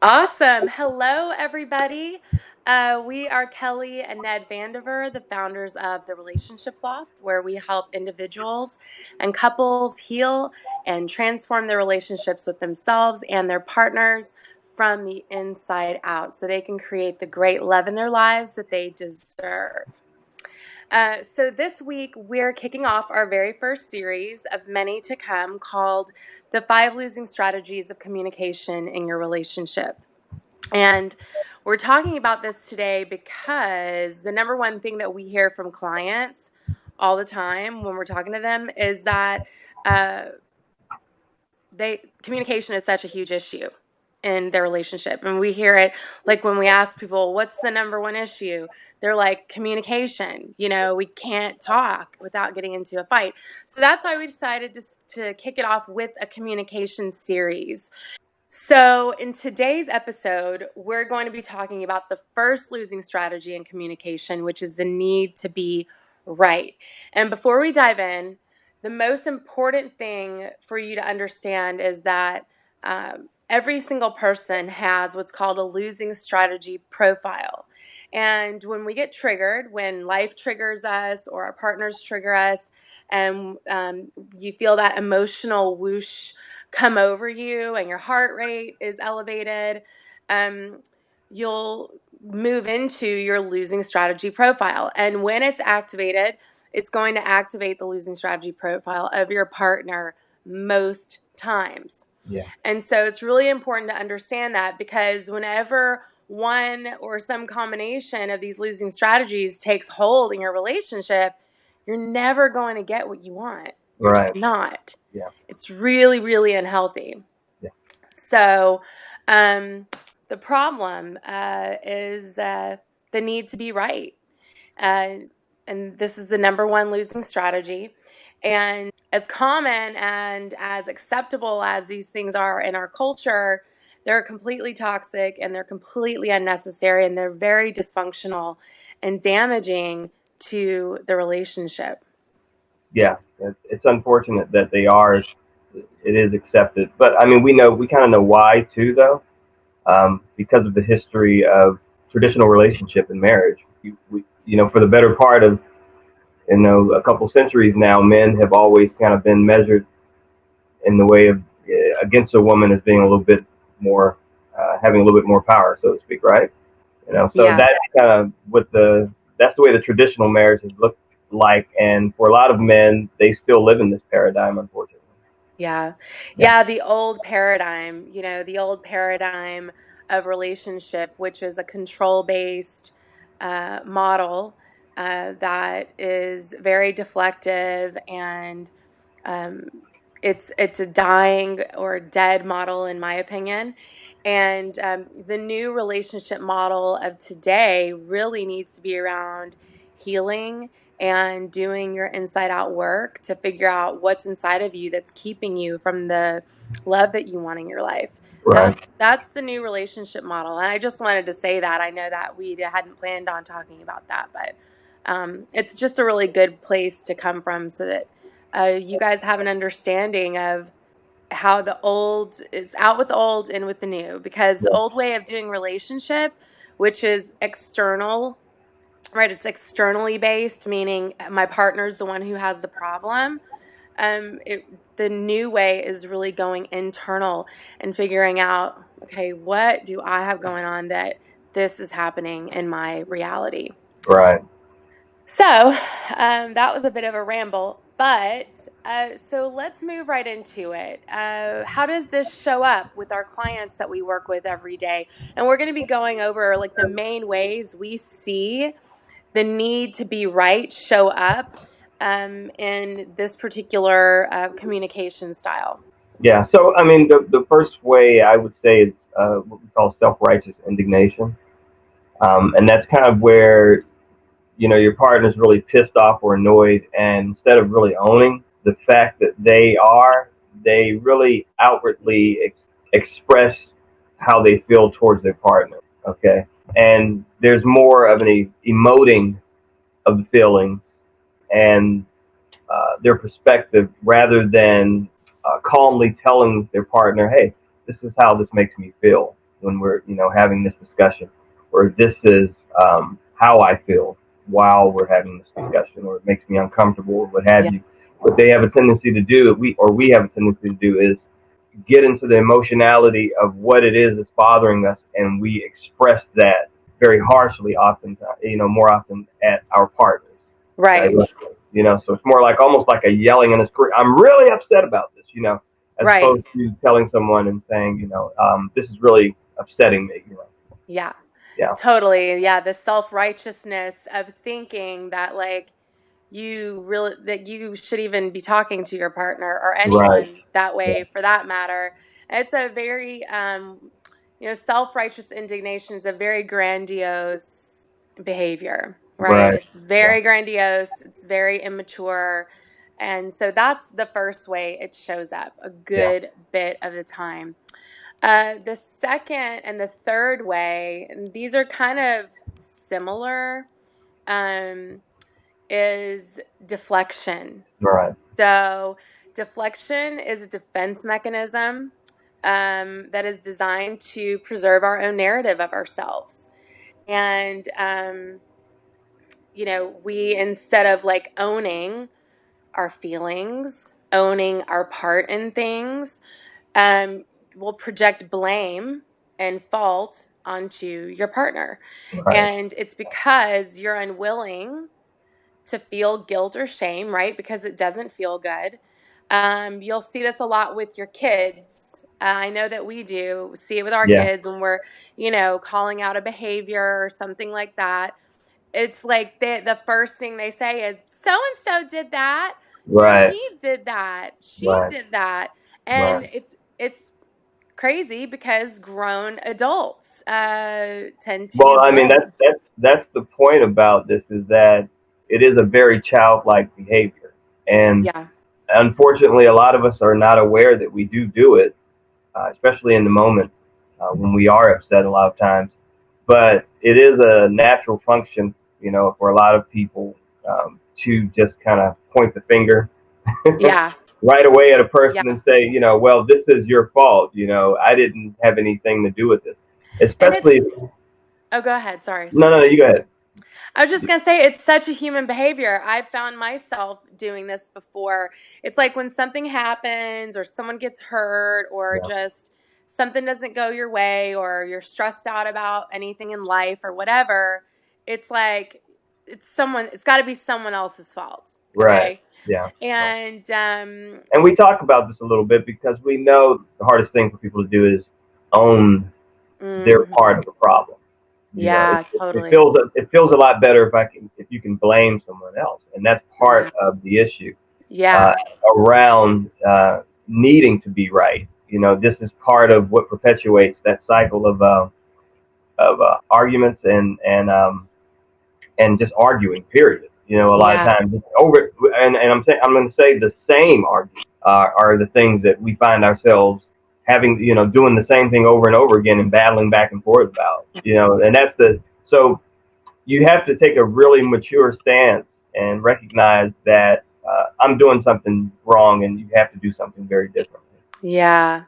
Awesome. Hello, everybody. We are Kelly and Ned Vandiver, the founders of the Relationship Loft, where we help individuals and couples heal and transform their relationships with themselves and their partners from the inside out so they can create the great love in their lives that they deserve. So this week, we're kicking off our very first series of many to come called The 5 Losing Strategies of Communication in Your Relationship. And we're talking about this today because the number one thing that we hear from clients all the time when we're talking to them is that uh, communication is such a huge issue in their relationship. And we hear it like when we ask people, what's the number one issue? They're like, communication. We can't talk without getting into a fight. So that's why we decided to kick it off with a communication series. So, in today's episode, we're going to be talking about the first losing strategy in communication, which is the need to be right. And before we dive in, the most important thing for you to understand is that every single person has what's called a losing strategy profile. And when we get triggered, when life triggers us or our partners trigger us, and you feel that emotional whoosh come over you and your heart rate is elevated, you'll move into your losing strategy profile. And when it's activated, it's going to activate the losing strategy profile of your partner most times. Yeah. And so it's really important to understand that, because whenever one or some combination of these losing strategies takes hold in your relationship, you're never going to get what you want. You're Right. just not. Yeah. It's really, really unhealthy. Yeah. So the problem is the need to be right. And this is the number one losing strategy. And as common and as acceptable as these things are in our culture, they're completely toxic and they're completely unnecessary and they're very dysfunctional and damaging to the relationship. Yeah. It's unfortunate that they are. It is accepted, but I mean, we kind of know why too, though, because of the history of traditional relationship and marriage. For the better part of a couple centuries now, men have always kind of been measured in the way of against a woman as being a little bit more, having a little bit more power, so to speak, right? So Yeah. that's kind of that's the way the traditional marriage has looked like, and for a lot of men, they still live in this paradigm, unfortunately. Yeah. Yeah. Yeah, the old paradigm of relationship, which is a control-based model that is very deflective, and um, it's a dying or dead model, in my opinion. And the new relationship model of today really needs to be around healing and doing your inside out work to figure out what's inside of you that's keeping you from the love that you want in your life. Right. That's the new relationship model. And I just wanted to say that. I know that we hadn't planned on talking about that, but it's just a really good place to come from so that you guys have an understanding of how the old is out with the old and with the new, because the Yeah. old way of doing relationship, which is external, right? It's externally based, meaning my partner's the one who has the problem. The new way is really going internal and figuring out, okay, what do I have going on that this is happening in my reality? Right. So that was a bit of a ramble, but so let's move right into it. How does this show up with our clients that we work with every day? And we're going to be going over like the main ways we see the need to be right show up in this particular communication style. Yeah. So I mean, the first way I would say is what we call self-righteous indignation, and that's kind of where your partner's really pissed off or annoyed, and instead of really owning the fact that they really outwardly express how they feel towards their partner. Okay, and there's more of an emoting of the feelings and their perspective rather than calmly telling their partner, "Hey, this is how this makes me feel." when we're, having this discussion, or this is how I feel while we're having this discussion, or it makes me uncomfortable, or what have Yeah. you. What they have a tendency to do, we have a tendency to do, is get into the emotionality of what it is that's bothering us, and we express that very harshly, often, more often at our partners. Right. So it's more like almost like a yelling in a scream. I'm really upset about this, as Right. opposed to telling someone and saying, this is really upsetting me. Yeah. Yeah. Totally. Yeah. The self-righteousness of thinking that that you should even be talking to your partner or Right. anyone that Yeah. way for that matter. It's a very self-righteous indignation is a very grandiose behavior, right? Right. It's Yeah. very grandiose, it's very immature. And so that's the first way it shows up a Yeah. good bit of the time. The second and the third way, and these are kind of similar, um, is deflection. Right. So, deflection is a defense mechanism that is designed to preserve our own narrative of ourselves. And, we, instead of like owning our feelings, owning our part in things, will project blame and fault onto your partner. Right. And it's because you're unwilling to feel guilt or shame, right? Because it doesn't feel good. You'll see this a lot with your kids. I know that we do see it with our Yeah. kids when we're, calling out a behavior or something like that. It's like the first thing they say is, so and so did that, or Right. he did that, she Right. did that. Right. And it's crazy because grown adults tend to Well, I mean, blame. that's the point about this, is that it is a very childlike behavior, and Yeah. unfortunately, a lot of us are not aware that we do it, especially in the moment, when we are upset a lot of times. But it is a natural function, for a lot of people, to just kind of point the finger Yeah. right away at a person Yeah. and say, well, this is your fault. I didn't have anything to do with this. And Especially, it's, oh, go ahead. Sorry. no, no, Sorry. no, you go ahead. I was just going to say it's such a human behavior. I've found myself doing this before. It's like when something happens or someone gets hurt or Yeah, just something doesn't go your way or you're stressed out about anything in life or whatever, it's like it's got to be someone else's fault. right. Okay. Yeah. And And we talk about this a little bit because we know the hardest thing for people to do is own their part mhm. of the problem. Yeah, It totally. feels a lot better if you can blame someone else, and that's Yeah. part of the issue, uh, Yeah. around needing to be right. This is part of what perpetuates that cycle of arguments and just arguing. Period. A lot of Yeah. times it's over, and I'm going to say the same arguments are the things that we find ourselves having, doing the same thing over and over again and battling back and forth about. And that's so you have to take a really mature stance and recognize that I'm doing something wrong, and you have to do something very differently. Yeah.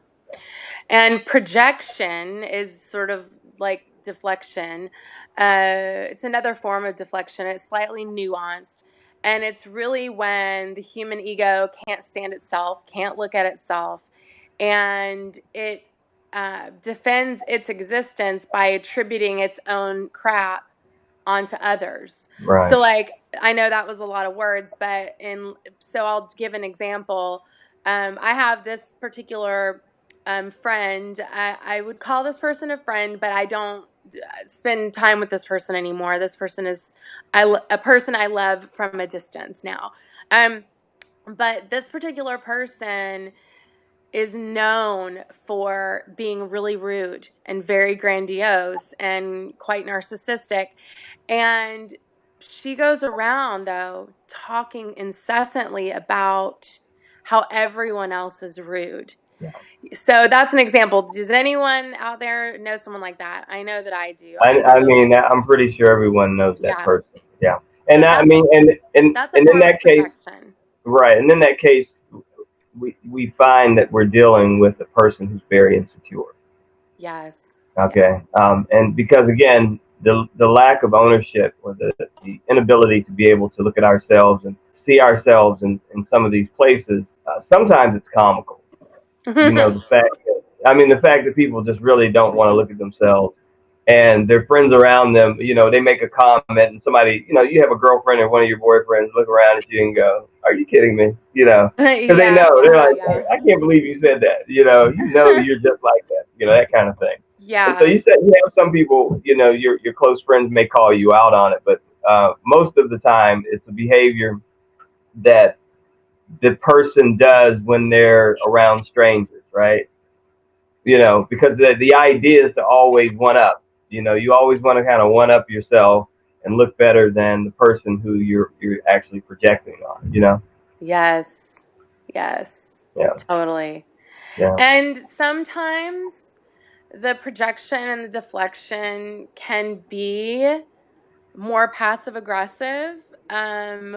And projection is sort of like deflection. It's another form of deflection. It's slightly nuanced. And it's really when the human ego can't stand itself, can't look at itself, and it defends its existence by attributing its own crap onto others. Right. So, like, I know that was a lot of words, but so I'll give an example. I have this particular friend. I would call this person a friend, but I don't spend time with this person anymore. This person is a person I love from a distance now. But this particular person is known for being really rude and very grandiose and quite narcissistic. And she goes around, though, talking incessantly about how everyone else is rude. Yeah. So that's an example. Does anyone out there know someone like that? I know that I do. I I know. mean, I'm pretty sure everyone knows that Yeah. person. Yeah. And So I mean, that's a and in form of that case, projection. right. And in that case, we find that we're dealing with a person who's very insecure. Yes. Okay. And because again, the lack of ownership or the inability to be able to look at ourselves and see ourselves in some of these places, sometimes it's comical. You know, Yeah. the fact that people just really don't want to look at themselves and their friends around them, they make a comment and somebody, you have a girlfriend or one of your boyfriends look around at you and go, "Are you kidding me?" Because they Yeah, know they're yeah, like, yeah. "I can't believe you said that." You're just like that. That kind of thing. And so Yeah. you said you have some people, your close friends may call you out on it, but most of the time it's a behavior that the person does when they're around strangers, right? Because the idea is to always one up. You always want to kind of one up yourself and look better than the person who you're actually projecting on. Yes. Yes. Yeah, Totally. yeah, And sometimes the projection and the deflection can be more passive aggressive.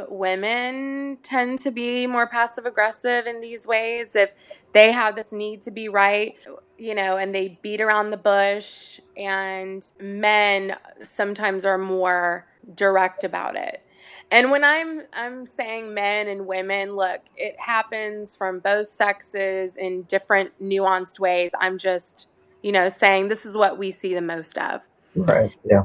Women tend to be more passive aggressive in these ways if they have this need to be right, and they beat around the bush. And men sometimes are more direct about it. And when I'm saying men and women, look, it happens from both sexes in different nuanced ways. I'm just, saying this is what we see the most of. right, yeah,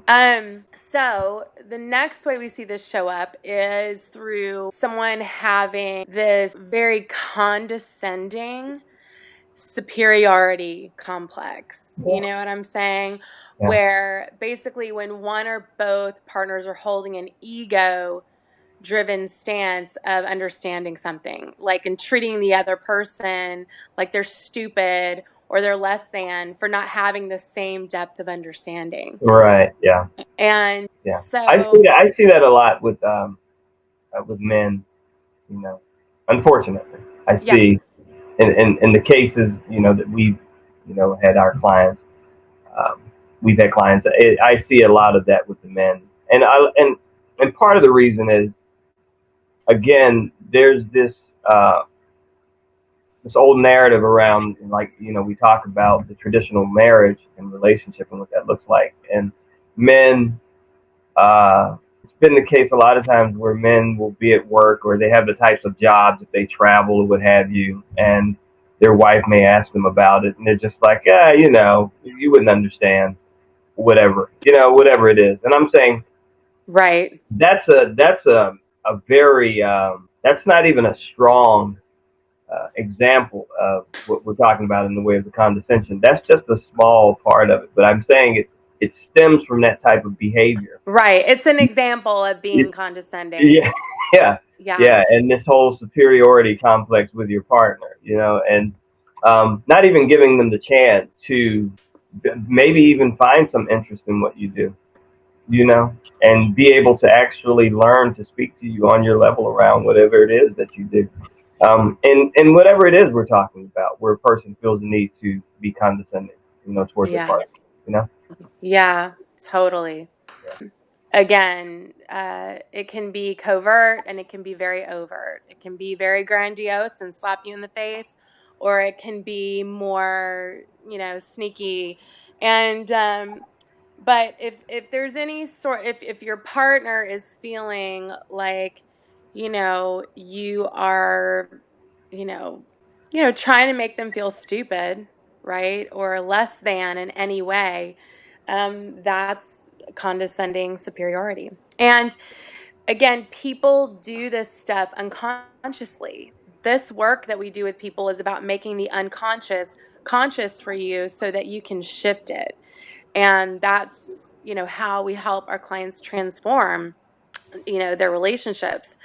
So the next way we see this show up is through someone having this very condescending superiority complex. You yeah, know what I'm saying? yeah, Where basically, when one or both partners are holding an ego driven stance of understanding something, like in treating the other person like they're stupid or they're less than for not having the same depth of understanding. right, yeah, And yeah. so, I see that a lot with men. You know, Unfortunately, I yeah, see in the cases that we've had our clients. Um, we've had clients. I see a lot of that with the men, and part of the reason is again there's uh, this old narrative around, like, we talk about the traditional marriage and relationship and what that looks like, and men. It's been the case a lot of times where men will be at work or they have the types of jobs if they travel or what have you, and their wife may ask them about it, and they're just like, you wouldn't understand, whatever it is. And I'm saying right. that's a very that's not even a strong example of what we're talking about in the way of the condescension. That's just a small part of it, but I'm saying it stems from that type of behavior. Right. It's an example of being It, condescending. yeah, yeah, Yeah. yeah, and this whole superiority complex with your partner, and not even giving them the chance to maybe even find some interest in what you do, and be able to actually learn to speak to you on your level around whatever it is that you do. And whatever it is we're talking about, where a person feels the need to be condescending, towards their Yeah. partner, you know? Yeah. Totally. Again, it can be covert and it can be very overt. It can be very grandiose and slap you in the face, or it can be more, sneaky. And but if there's any sort, if your partner is feeling like, you are, you know, trying to make them feel stupid, right, or less than in any way, that's condescending superiority. And again, people do this stuff unconsciously. This work that we do with people is about making the unconscious conscious for you so that you can shift it. And that's, how we help our clients transform, their relationships.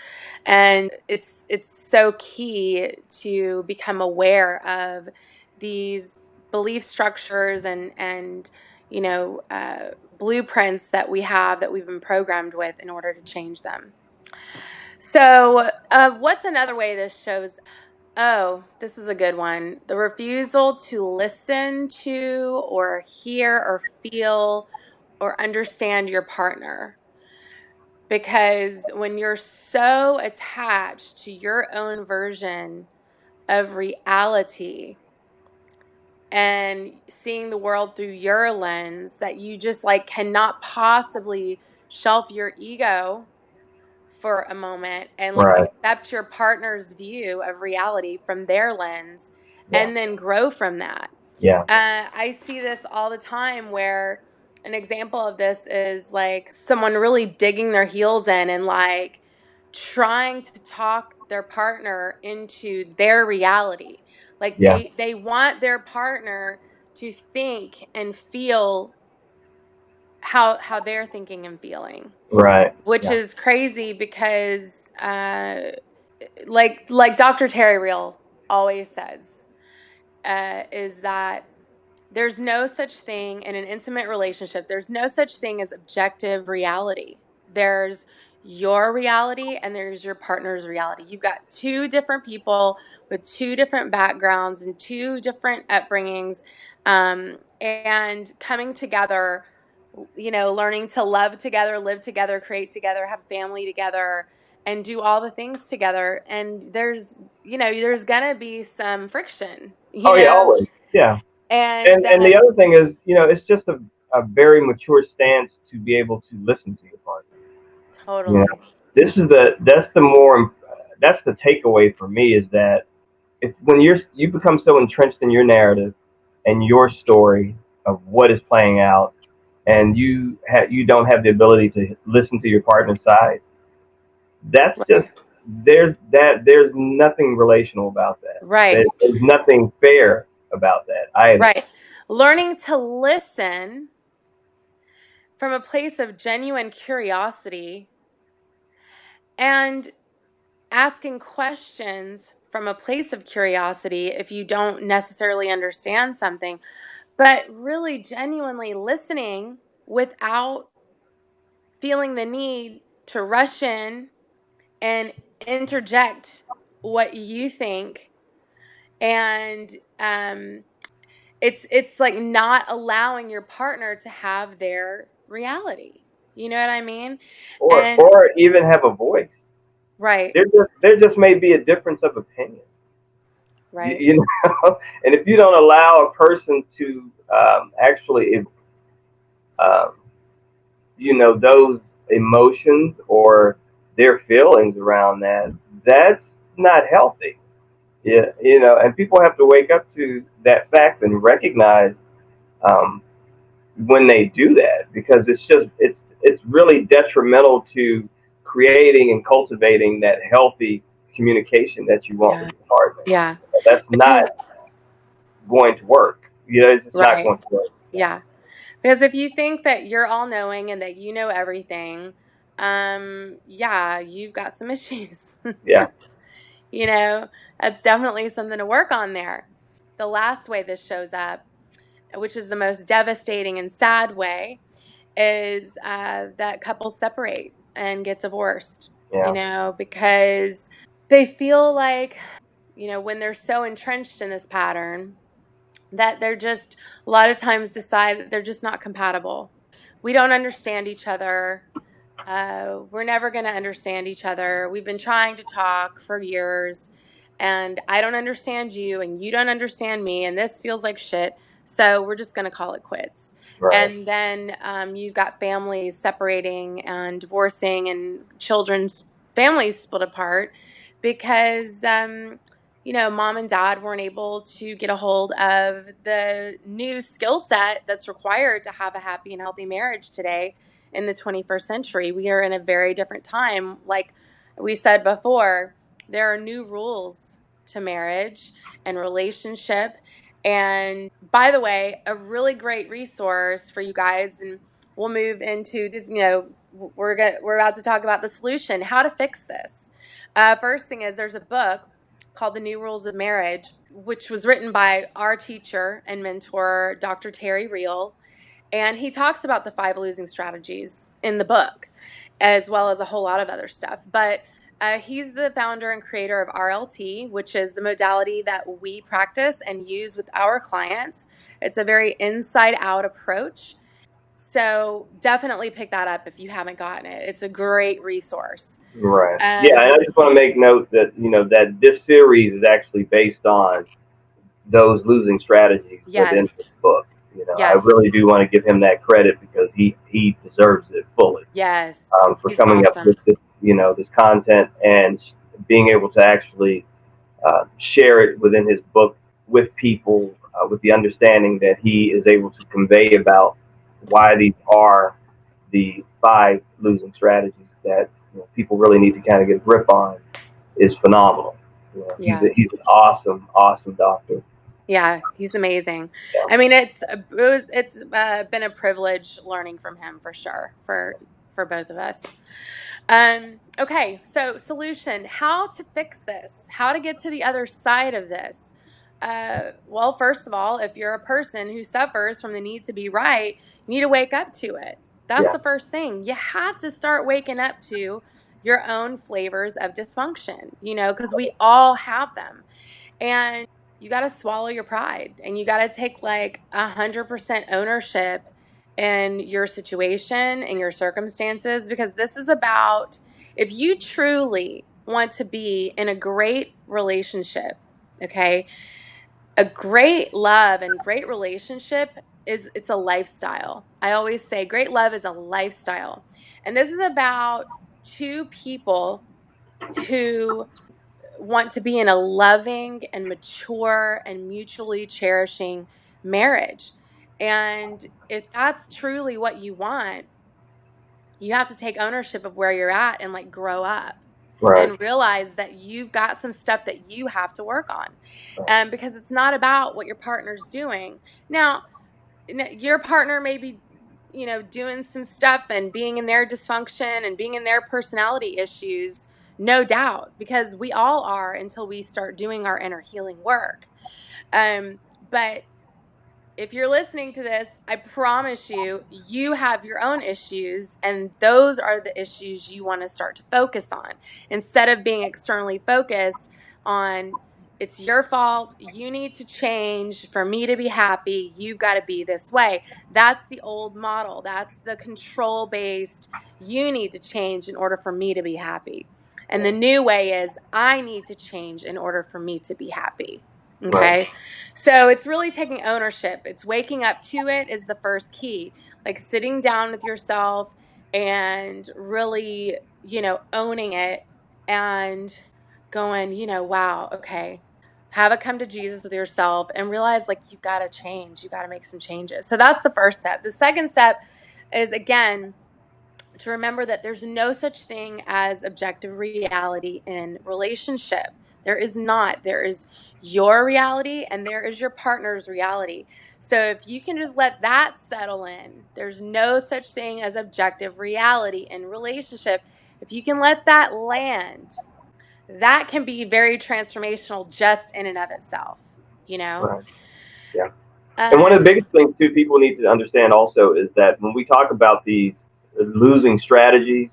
And it's so key to become aware of these belief structures and blueprints that we have that we've been programmed with in order to change them. So what's another way this shows? Oh, this is a good one. The refusal to listen to or hear or feel or understand your partner. Because when you're so attached to your own version of reality and seeing the world through your lens, that you just like cannot possibly shelf your ego for a moment and like Right. accept your partner's view of reality from their lens Yeah. and then grow from that. Yeah. I see this all the time where an example of this is like someone really digging their heels in and like trying to talk their partner into their reality. Like Yeah. they want their partner to think and feel how they're thinking and feeling, Right. which Yeah. is crazy because like Dr. Terry Real always says, is that there's no such thing in an intimate relationship. There's no such thing as objective reality. There's your reality and there's your partner's reality. You've got two different people with two different backgrounds and two different upbringings, and coming together, learning to love together, live together, create together, have family together, and do all the things together. And there's going to be some friction, Oh yeah, always. Yeah. and And the other thing is, it's just a very mature stance to be able to listen to your partner. You know, totally. that's the takeaway for me is that if when you become so entrenched in your narrative and your story of what is playing out, and you don't have the ability to listen to your partner's side, that's just Right. there's nothing relational about that. Right. There's nothing fair about that either. Right. Learning to listen from a place of genuine curiosity and asking questions from a place of curiosity if you don't necessarily understand something, but really genuinely listening without feeling the need to rush in and interject what you think. And it's like not allowing your partner to have their reality. You know what I mean? And Or even have a voice. right, There just may be a difference of opinion. You, right, you know, and if you don't allow a person to actually, um, those emotions or their feelings around that, that's not healthy. Yeah, and people have to wake up to that fact and recognize um, when they do that, because it's really detrimental to creating and cultivating that healthy communication that you want yeah, with your partner. yeah, That's not because going to work. It's just not right, going to work. Yeah. yeah, because if you think that you're all knowing and that you know everything, yeah, you've got some issues. Yeah. you know, that's definitely something to work on there. The last way this shows up, which is the most devastating and sad way, is that couples separate and get divorced, Yeah. because they feel like, when they're so entrenched in this pattern, that they're just a lot of times decide that they're just not compatible. We don't understand each other. We're never going to understand each other. We've been trying to talk for years, and I don't understand you, and you don't understand me, and this feels like shit. So we're just going to call it quits. Right. And then you've got families separating and divorcing, and children's families split apart because, mom and dad weren't able to get a hold of the new skill set that's required to have a happy and healthy marriage today in the 21st century. We are in a very different time. Like we said before, there are new rules to marriage and relationship. And by the way, a really great resource for you guys, and we'll move into this, we're about to talk about the solution, how to fix this. First thing is, there's a book called The New Rules of Marriage, which was written by our teacher and mentor, Dr. Terry Real. And he talks about the 5 losing strategies in the book, as well as a whole lot of other stuff. But he's the founder and creator of RLT, which is the modality that we practice and use with our clients. It's a very inside out approach. So definitely pick that up if you haven't gotten it. It's a great resource. Right. Yeah, Um, and I just want to make note that that this series is actually based on those losing strategies within Yes. his book. You know, I Yes. really do want to give him that credit because he deserves it fully, Yes. for He's coming up with awesome. this, this content and being able to actually share it within his book with people, with the understanding that he is able to convey about why these are the 5 losing strategies that people really need to kind of get a grip on is phenomenal. Yeah. He's an awesome doctor. Yeah, he's amazing. Yeah, I mean, it's been a privilege learning from him for sure for both of us. Okay, so solution: how to fix this? How to get to the other side of this? Well, first of all, if you're a person who suffers from the need to be right, you need to wake up to it. That's yeah, the first thing. You have to start waking up to your own flavors of dysfunction, because we all have them. And you got to swallow your pride and you got to take like 100% ownership in your situation and your circumstances, because this is about, if you truly want to be in a great relationship, okay, a great love and great relationship it's a lifestyle. I always say great love is a lifestyle. And this is about two people who want to be in a loving and mature and mutually cherishing marriage. And if that's truly what you want, you have to take ownership of where you're at and like grow up right, and realize that you've got some stuff that you have to work on. Because it's not about what your partner's doing. Now, your partner may be doing some stuff and being in their dysfunction and being in their personality issues, no doubt, because we all are until we start doing our inner healing work. But if you're listening to this, I promise you, you have your own issues, and those are the issues you want to start to focus on instead of being externally focused on it's your fault, you need to change for me to be happy, you've got to be this way. That's the old model. That's the control based, you need to change in order for me to be happy. And the new way is I need to change in order for me to be happy. right, Okay. So it's really taking ownership. It's waking up to it is the first key. Like sitting down with yourself and really, owning it and going, wow, okay. Have a come to Jesus with yourself and realize like you got to change. You got to make some changes. So that's the first step. The second step is again to remember that there's no such thing as objective reality in relationship. There is not. There is your reality and there is your partner's reality. So if you can just let that settle in, there's no such thing as objective reality in relationship. If you can let that land, that can be very transformational just in and of itself, you know? right. Yeah. And one of the Um, biggest things too people need to understand also is that when we talk about these losing strategies,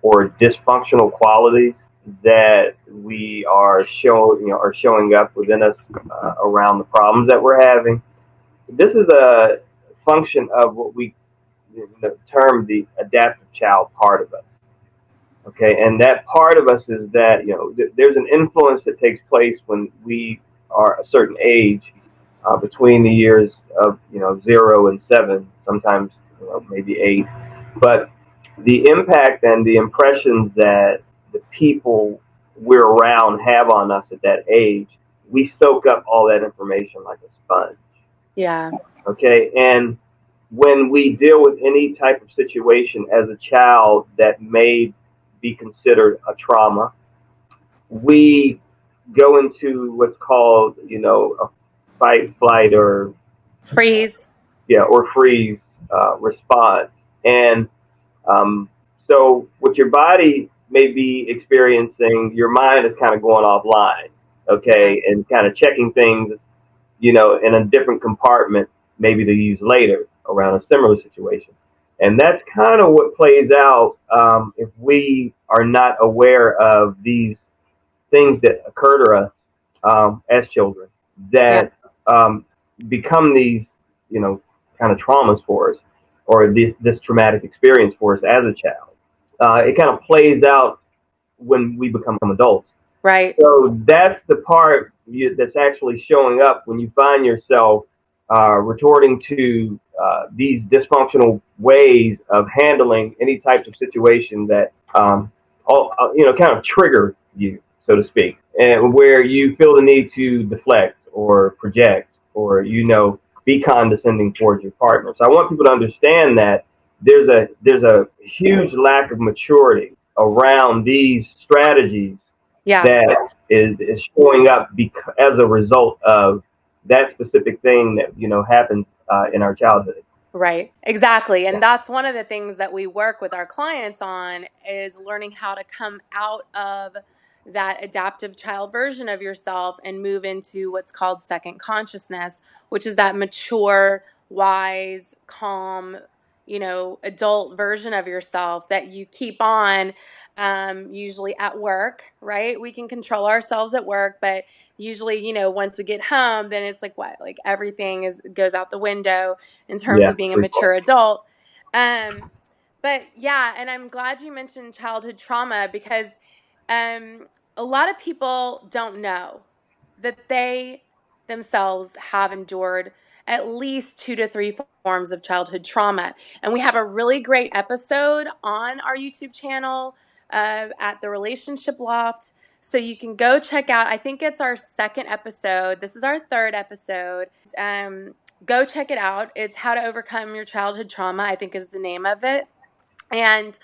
or dysfunctional qualities that we are showing up within us, around the problems that we're having, this is a function of what we term the adaptive child part of us. Okay, and that part of us is that there's an influence that takes place when we are a certain age, between the years of 0 and 7, sometimes maybe 8. But the impact and the impressions that the people we're around have on us at that age, we soak up all that information like a sponge. yeah, Okay, and when we deal with any type of situation as a child that may be considered a trauma, we go into what's called, a fight, flight, or freeze. or freeze response. And um, so, what your body may be experiencing, your mind is kind of going offline, Yeah, okay, and kind of checking things, in a different compartment, maybe to use later around a similar situation. And that's kind of what plays out, if we are not aware of these things that occur to us, as children, yeah, that become these, kind of traumas for us, or this traumatic experience for us as a child. It kind of plays out when we become adults. Right. So that's the part that's actually showing up when you find yourself retorting to these dysfunctional ways of handling any type of situation that kind of trigger you, so to speak, and where you feel the need to deflect or project or be condescending towards your partner. So I want people to understand that there's a huge lack of maturity around these strategies Yeah. that is showing up as a result of that specific thing that happens in our childhood. Right. Exactly. And that's one of the things that we work with our clients on is learning how to come out of that adaptive child version of yourself and move into what's called second consciousness, which is that mature, wise, calm, adult version of yourself that you keep on, usually at work, right? We can control ourselves at work, but usually, once we get home, then it's like what? Like everything goes out the window in terms Yeah, of being a mature adult. Um, but yeah, and I'm glad you mentioned childhood trauma because a lot of people don't know that they themselves have endured at least 2 to 3 forms of childhood trauma. And we have a really great episode on our YouTube channel at the Relationship Loft. So you can go check out, I think it's our second episode. This is our third episode. Go check it out. It's How to Overcome Your Childhood Trauma, I think is the name of it. And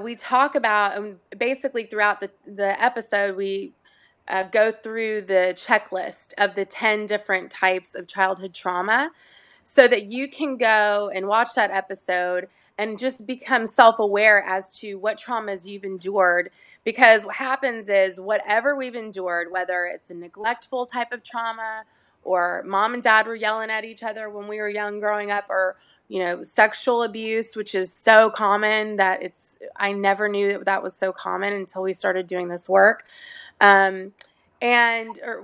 we talk about, basically throughout the episode, we go through the checklist of the 10 different types of childhood trauma so that you can go and watch that episode and just become self-aware as to what traumas you've endured. Because what happens is whatever we've endured, whether it's a neglectful type of trauma or mom and dad were yelling at each other when we were young growing up, or sexual abuse, which is so common that I never knew that was so common until we started doing this work. Or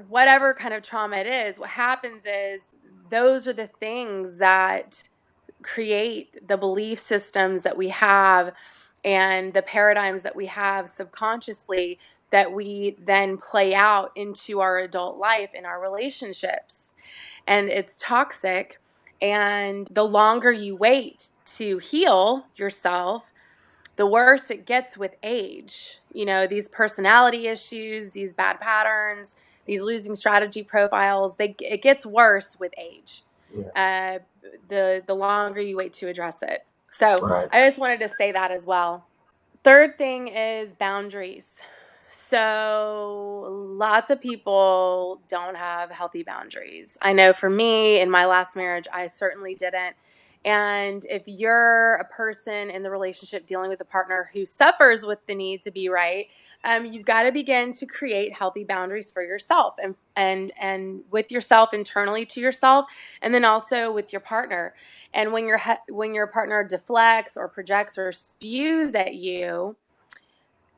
whatever kind of trauma it is, what happens is those are the things that create the belief systems that we have and the paradigms that we have subconsciously that we then play out into our adult life in our relationships. And it's toxic. And the longer you wait to heal yourself, the worse it gets with age. These personality issues, these bad patterns, these losing strategy profiles, it gets worse with age. Yeah. The longer you wait to address it. So Right. I just wanted to say that as well. Third thing is boundaries. So lots of people don't have healthy boundaries. I know for me, in my last marriage, I certainly didn't. And if you're a person in the relationship dealing with a partner who suffers with the need to be right, you've got to begin to create healthy boundaries for yourself and with yourself, internally to yourself, and then also with your partner. And when your partner deflects or projects or spews at you,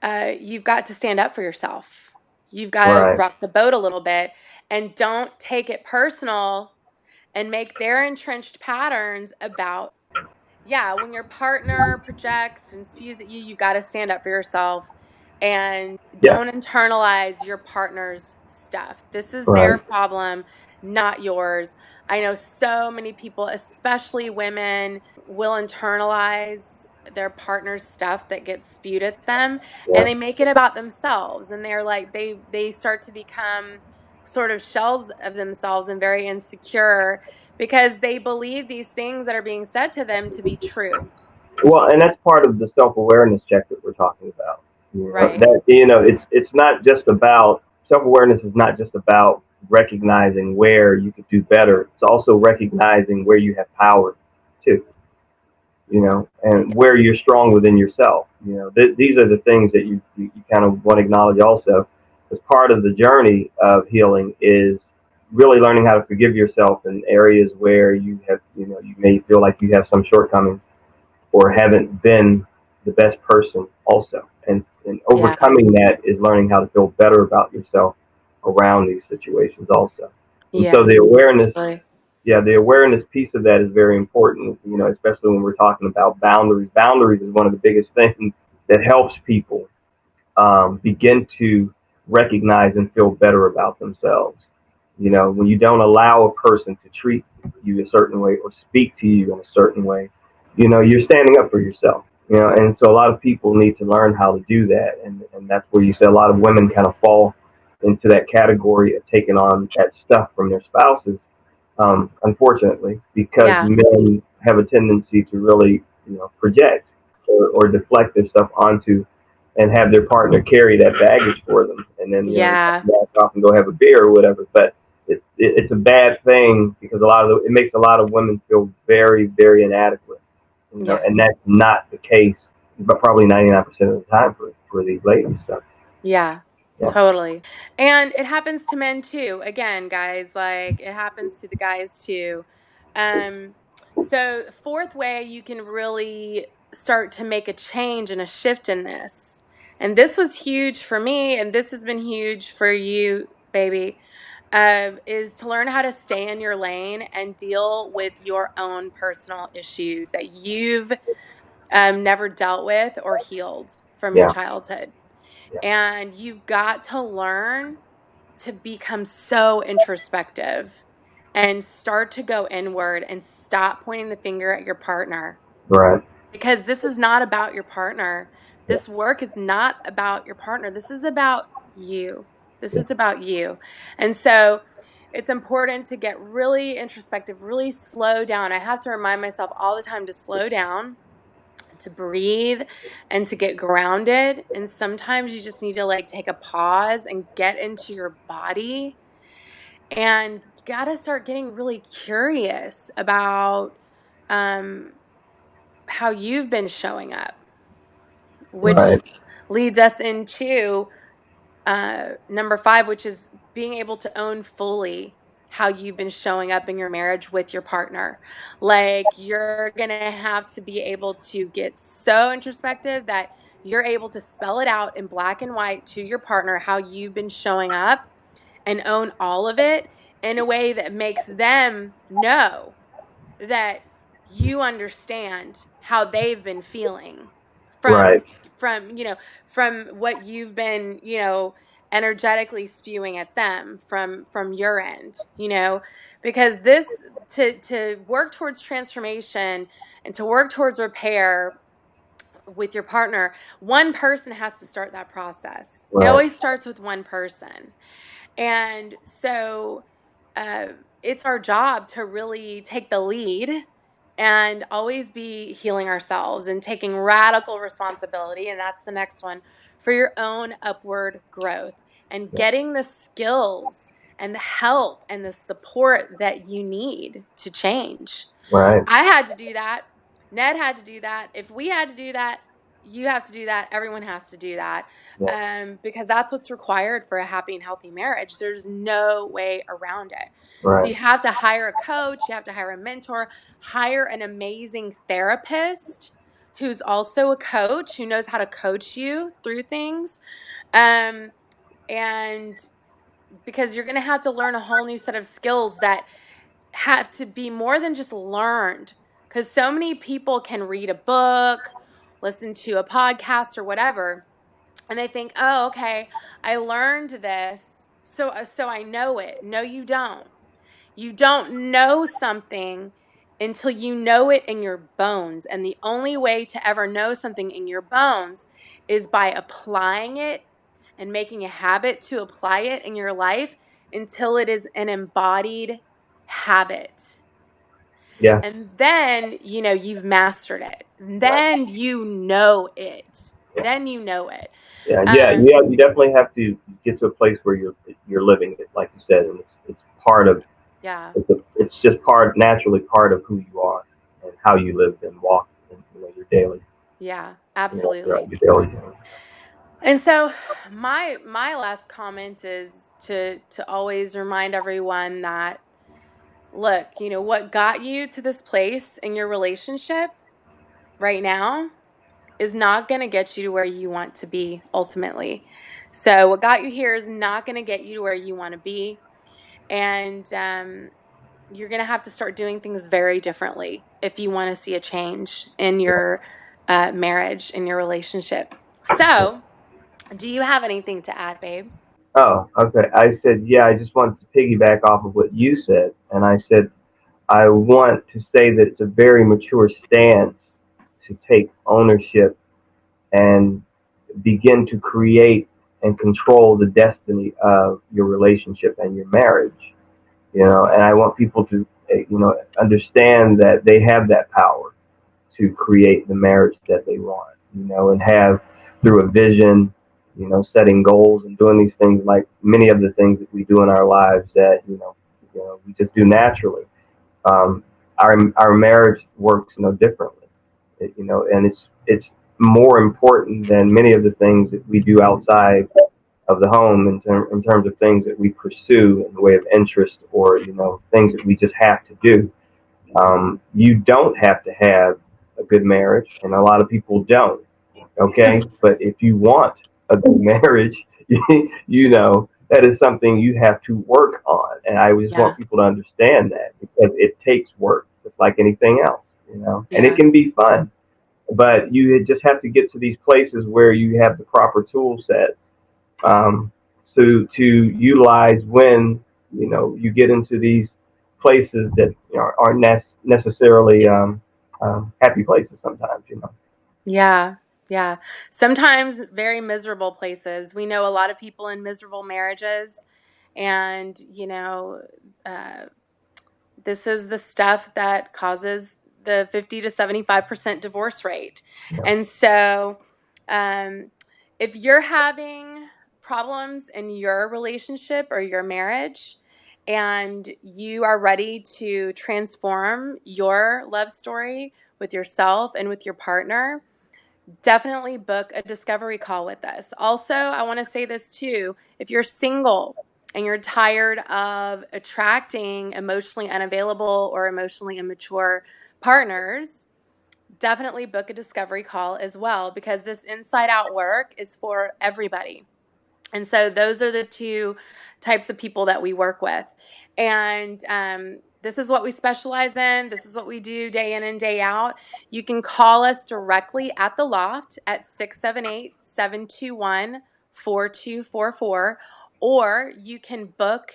you've got to stand up for yourself. You've got to Right. rock the boat a little bit and don't take it personal and make their entrenched patterns about, when your partner projects and spews at you, you got to stand up for yourself and Yeah. don't internalize your partner's stuff. This is their Right. problem, not yours. I know so many people, especially women, will internalize their partner's stuff that gets spewed at them, and Yeah. they make it about themselves, and they're like they start to become sort of shells of themselves and very insecure because they believe these things that are being said to them to be true. Well, and that's part of the self-awareness check that we're talking about. Right. That it's not just about self-awareness. Is not just about recognizing where you could do better. It's also recognizing where you have power too. And where you're strong within yourself. These are the things that you kind of want to acknowledge also. As part of the journey of healing is really learning how to forgive yourself in areas where you may feel like you have some shortcomings or haven't been the best person also. And Yeah. overcoming that is learning how to feel better about yourself around these situations also. And Yeah. so the awareness, Really. the awareness piece of that is very important, especially when we're talking about boundaries. Boundaries is one of the biggest things that helps people begin to recognize and feel better about themselves. You know, when you don't allow a person to treat you a certain way or speak to you in a certain way, you know, you're standing up for yourself. You know, and so a lot of people need to learn how to do that, and that's where you say a lot of women kind of fall into that category of taking on that stuff from their spouses, unfortunately, because Yeah. men have a tendency to really, you know, project or deflect this stuff onto and have their partner carry that baggage for them, and then you know Yeah. back off and go have a beer or whatever. But it's a bad thing because it makes a lot of women feel very very inadequate, you know, Yeah. and that's not the case, but probably 99% of the time for these ladies. So Yeah. yeah, Totally. And it happens to men too. Again, guys, like it happens to the guys too. Um, so fourth way you can really start to make a change and a shift in this. And this was huge for me, and this has been huge for you, baby. Is to learn how to stay in your lane and deal with your own personal issues that you've never dealt with or healed from your yeah, childhood. yeah, And you've got to learn to become so introspective and start to go inward and stop pointing the finger at your partner, right, because this is not about your partner. yeah, This work is not about your partner. This is about you. This yeah, is about you. And so it's important to get really introspective, really slow down. I have to remind myself all the time to slow down, to breathe, and to get grounded. And sometimes you just need to like take a pause and get into your body, and you got to start getting really curious about um, how you've been showing up, which right, leads us into number five, which is being able to own fully how you've been showing up in your marriage with your partner. Like, you're going to have to be able to get so introspective that you're able to spell it out in black and white to your partner how you've been showing up, and own all of it in a way that makes them know that you understand how they've been feeling from right, from what you've been, energetically spewing at them from your end, because this, to work towards transformation and to work towards repair with your partner, one person has to start that process. It right, always starts with one person. And so uh, it's our job to really take the lead and always be healing ourselves and taking radical responsibility. And that's the next one, for your own upward growth and yeah, getting the skills and the help and the support that you need to change. right, I had to do that. Ned had to do that. If we had to do that, you have to do that. Everyone has to do that, yeah, because that's what's required for a happy and healthy marriage. There's no way around it. So right, you have to hire a coach, you have to hire a mentor, hire an amazing therapist who's also a coach, who knows how to coach you through things. Um, and because you're going to have to learn a whole new set of skills that have to be more than just learned, because so many people can read a book, listen to a podcast or whatever, and they think, oh, okay, I learned this, so I know it. No, you don't. You don't know something until you know it in your bones, and the only way to ever know something in your bones is by applying it and making a habit to apply it in your life until it is an embodied habit. yeah, And then, you've mastered it. right, Then you know it. yeah. Then you know it. Yeah, yeah, Um, yeah. You definitely have to get to a place where you're living it, like you said, and it's part of yeah, it's just naturally part of who you are and how you live and walk in, your daily, yeah, throughout absolutely. your daily journey. And so my last comment is to always remind everyone that, look, what got you to this place in your relationship right now is not going to get you to where you want to be ultimately. So what got you here is not going to get you to where you want to be. And you're going to have to start doing things very differently if you want to see a change in your marriage, in your relationship. So, do you have anything to add, babe? Oh, okay. I said, yeah, I just wanted to piggyback off of what you said. And I said, I want to say that it's a very mature stance to take ownership and begin to create and control the destiny of your relationship and your marriage. And I want people to, understand that they have that power to create the marriage that they want, and have through a vision, setting goals and doing these things like many of the things that we do in our lives that, we just do naturally. Um, our marriage works no differently, and it's more important than many of the things that we do outside of the home in terms of things that we pursue in the way of interest or things that we just have to do. You don't have to have a good marriage, and a lot of people don't. Okay, but if you want a good marriage, that is something you have to work on, and I just Yeah. want people to understand that because it takes work, just like anything else, and it Yeah. can be fun, but you just have to get to these places where you have the proper tool set um, to utilize when you get into these places that aren't necessarily happy places sometimes. Yeah. Yeah. Sometimes very miserable places. We know a lot of people in miserable marriages, and, uh, this is the stuff that causes the 50 to 75% divorce rate. Yeah. And so, um, if you're having problems in your relationship or your marriage, and you are ready to transform your love story with yourself and with your partner, definitely book a discovery call with us. Also, I want to say this too. If you're single and you're tired of attracting emotionally unavailable or emotionally immature partners, definitely book a discovery call as well, because this inside out work is for everybody. And so those are the two types of people that we work with. And this is what we specialize in. This is what we do day in and day out. You can call us directly at the loft at 678-721-4244, or you can book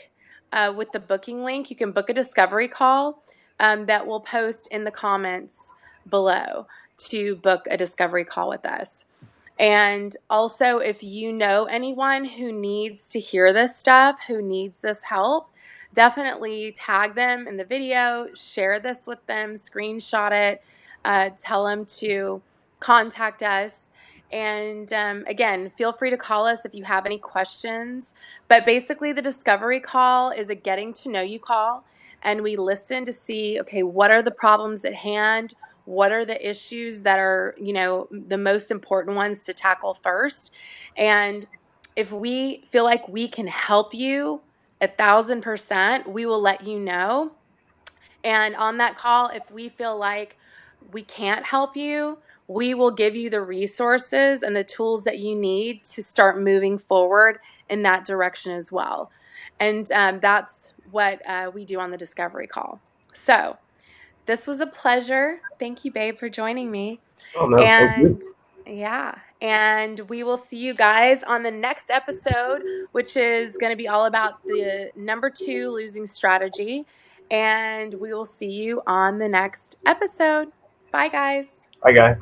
with the booking link. You can book a discovery call that we'll post in the comments below to book a discovery call with us. And also, if you know anyone who needs to hear this stuff, who needs this help, definitely tag them in the video, share this with them, screenshot it, tell them to contact us. And again, feel free to call us if you have any questions. But basically, the discovery call is a getting to know you call. And we listen to see, okay, what are the problems at hand? What are the issues that are, the most important ones to tackle first? And if we feel like we can help you 1,000%, we will let you know. And on that call, if we feel like we can't help you, we will give you the resources and the tools that you need to start moving forward in that direction as well. And that's what we do on the discovery call. So, this was a pleasure. Thank you, babe, for joining me. Oh no, thank you. And yeah, and we will see you guys on the next episode, which is going to be all about the number 2 losing strategy. And we will see you on the next episode. Bye, guys. Bye, guys.